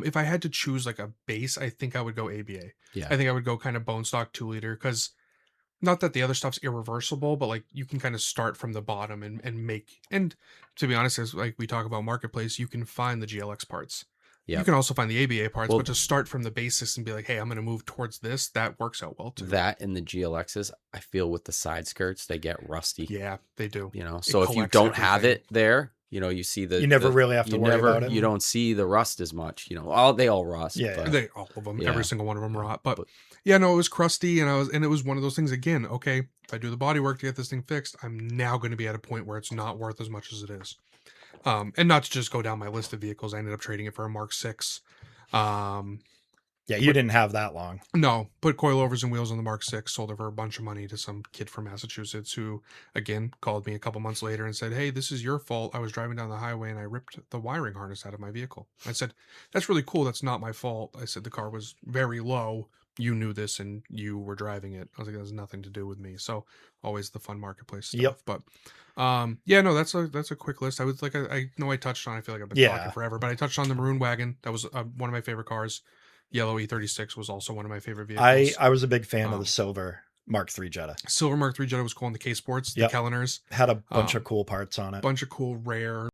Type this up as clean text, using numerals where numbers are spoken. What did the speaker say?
If I had to choose like a base, I think I would go ABA. Yeah. I think I would go kind of bone stock 2 liter, because not that the other stuff's irreversible, but like you can kind of start from the bottom and make, and to be honest, as like we talk about marketplace, you can find the GLX parts. You Yep. can also find the ABA parts, Well, but to start from the basis and be like, hey, I'm going to move towards this, that works out well too. that and the GLXs, I feel with the side skirts, they get rusty. Yeah, they do. You know, It so if you collects don't have everything. it there, you know, you see You never really have to worry about it. You don't see the rust as much. You know, they all rust. Yeah, but, They, all of them, yeah. every single one of them rot. But yeah, no, it was crusty, and it was one of those things again. Okay, if I do the body work to get this thing fixed, I'm now going to be at a point where it's not worth as much as it is. And not to just go down my list of vehicles, I ended up trading it for a Mark 6. Yeah, you didn't have that long. No, put coilovers and wheels on the Mark 6, sold it for a bunch of money to some kid from Massachusetts who, again, called me a couple months later and said, hey, this is your fault. I was driving down the highway and I ripped the wiring harness out of my vehicle. I said, that's really cool. That's not my fault. I said, the car was very low. You knew this and you were driving it. I was like, that has nothing to do with me. So always the fun marketplace stuff. Yep. But yeah, no, that's a quick list. I was like, I know I touched on, I feel like I've been talking forever, but I touched on the Maroon Wagon. That was one of my favorite cars. Yellow E36 was also one of my favorite vehicles. I was a big fan of the silver Mark III Jetta. Silver Mark III Jetta was cool in the K Sports, the Kelleners. Had a bunch of cool parts on it. Bunch of cool rare